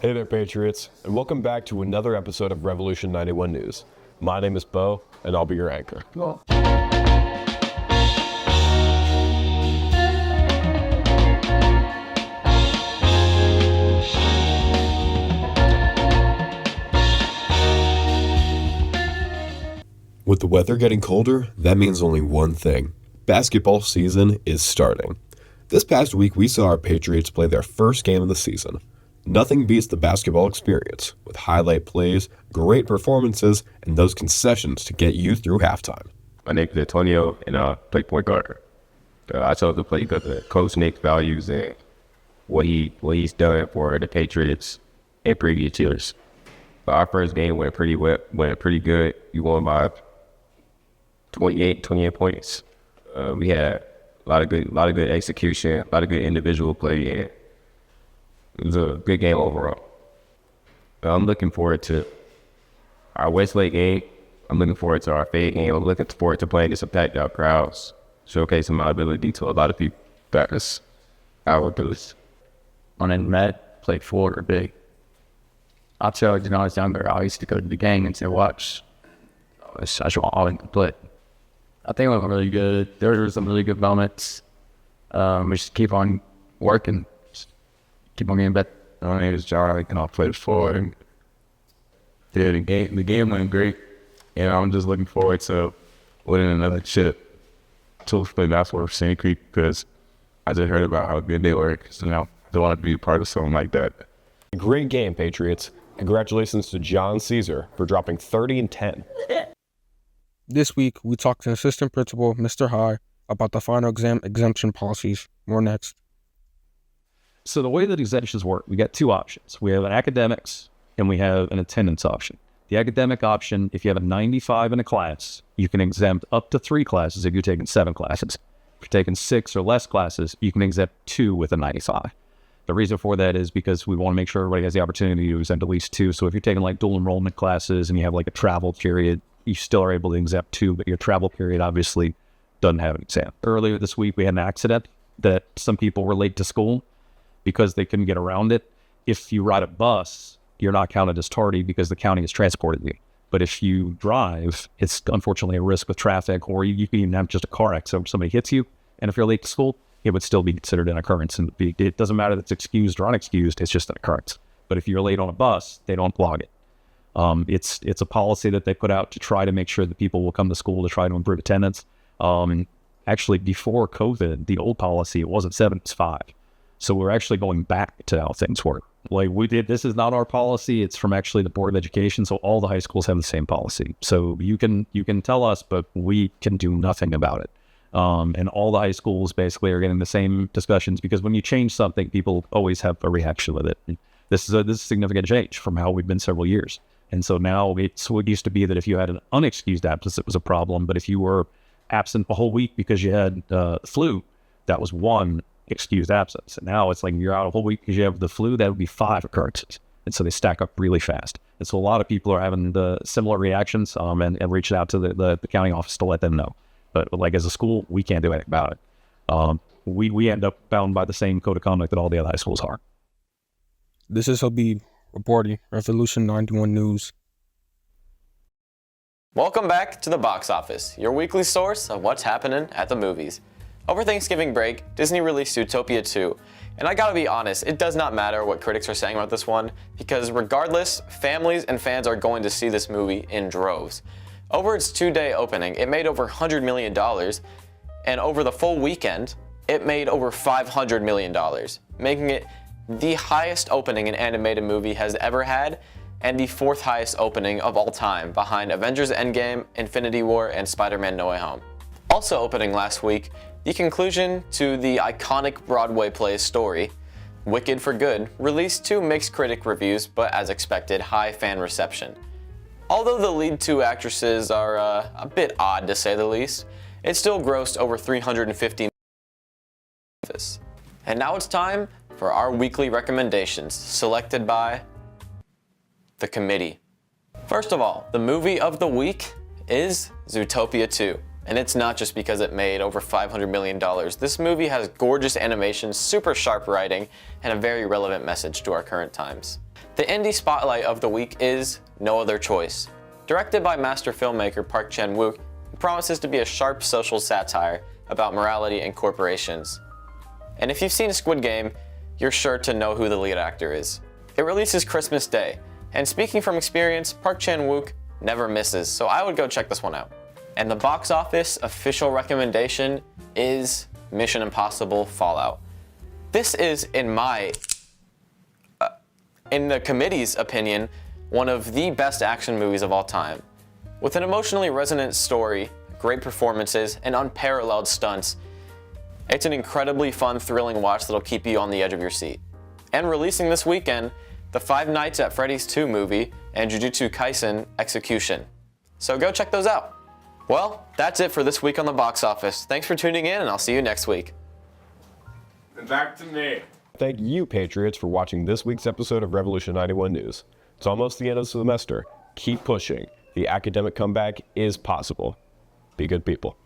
Hey there, Patriots, and welcome back to another episode of Revolution 91 News. My name is Bo, and I'll be your anchor. Cool. With the weather getting colder, that means only one thing. Basketball season is starting. This past week, we saw our Patriots play their first game of the season. Nothing beats the basketball experience, with highlight plays, great performances, and those concessions to get you through halftime. My name is Antonio, and I play point guard. I chose to play because of Coach Nick's values and what he's done for the Patriots in previous years. But our first game went pretty good. We won by 28 points. We had a lot of good execution, a lot of good individual play, and it was a good game overall. I'm looking forward to our Westlake game. I'm looking forward to our Fayette game. I'm looking forward to playing against some packed out crowds, showcasing my ability to a lot of people. That's our ability. On internet, played Florida big. I'll tell you, when I was younger, I used to go to the game and say, watch. That's all incomplete. I think it went really good. There were some really good moments. We just keep on working. Keep on getting better. My name is John, and I played Florida. Yeah, the game went great, and I'm just looking forward to winning another chip to play basketball for St. Creek because I just heard about how good they were. So now I want to be a part of something like that. Great game, Patriots. Congratulations to John Caesar for dropping 30 and 10. This week, we talked to Assistant Principal Mr. High about the final exam exemption policies. More next. So the way that exemptions work, we got two options. We have an academics and we have an attendance option. The academic option, if you have a 95 in a class, you can exempt up to 3 classes if you're taking 7 classes. If you're taking 6 or less classes, you can exempt 2 with a 95. The reason for that is because we want to make sure everybody has the opportunity to exempt at least 2. So if you're taking like dual enrollment classes and you have like a travel period, you still are able to exempt 2, but your travel period obviously doesn't have an exam. Earlier this week, we had an accident that some people were late to school because they couldn't get around it. If you ride a bus, you're not counted as tardy because the county has transported you. But if you drive, it's unfortunately a risk with traffic, or you can even have just a car accident. Somebody hits you, and if you're late to school, it would still be considered an occurrence. And it doesn't matter that it's excused or unexcused, it's just an occurrence. But if you're late on a bus, they don't log it. It's a policy that they put out to try to make sure that people will come to school to try to improve attendance. Actually, before COVID, the old policy, it wasn't 7, it's 5. So we're actually going back to how things work. Like this is not our policy. It's from actually the Board of Education. So all the high schools have the same policy. So you can tell us, but we can do nothing about it. And all the high schools basically are getting the same discussions because when you change something, people always have a reaction with it. And this is a significant change from how we've been several years. And so now it used to be that if you had an unexcused absence, it was a problem. But if you were absent a whole week because you had flu, that was one excused absence. And now it's like you're out a whole week because you have the flu, that would be 5 occurrences. And so they stack up really fast. And so a lot of people are having the similar reactions and reaching out to the county office to let them know. But like as a school, we can't do anything about it. We end up bound by the same code of conduct that all the other high schools are. This is Habib reporting Revolution 91 News. Welcome back to the box office, your weekly source of what's happening at the movies. Over Thanksgiving break, Disney released Zootopia 2, and I gotta be honest, it does not matter what critics are saying about this one, because regardless, families and fans are going to see this movie in droves. Over its 2-day opening, it made over $100 million, and over the full weekend, it made over $500 million, making it the highest opening an animated movie has ever had, and the 4th highest opening of all time, behind Avengers Endgame, Infinity War, and Spider-Man No Way Home. Also opening last week, the conclusion to the iconic Broadway play story, Wicked for Good, released 2 mixed critic reviews, but as expected, high fan reception. Although the lead 2 actresses are a bit odd to say the least, it still grossed over $350 million. And now it's time for our weekly recommendations, selected by the committee. First of all, the movie of the week is Zootopia 2. And it's not just because it made over $500 million. This movie has gorgeous animation, super sharp writing, and a very relevant message to our current times. The indie spotlight of the week is No Other Choice. Directed by master filmmaker Park Chan-wook, it promises to be a sharp social satire about morality and corporations. And if you've seen Squid Game, you're sure to know who the lead actor is. It releases Christmas Day, and speaking from experience, Park Chan-wook never misses, so I would go check this one out. And the box office official recommendation is Mission Impossible Fallout. This is, in the committee's opinion, one of the best action movies of all time. With an emotionally resonant story, great performances, and unparalleled stunts, it's an incredibly fun, thrilling watch that'll keep you on the edge of your seat. And releasing this weekend, the Five Nights at Freddy's 2 movie and Jujutsu Kaisen Execution. So go check those out. Well, that's it for this week on the box office. Thanks for tuning in, and I'll see you next week. And back to me. Thank you, Patriots, for watching this week's episode of Revolution 91 News. It's almost the end of the semester. Keep pushing. The academic comeback is possible. Be good people.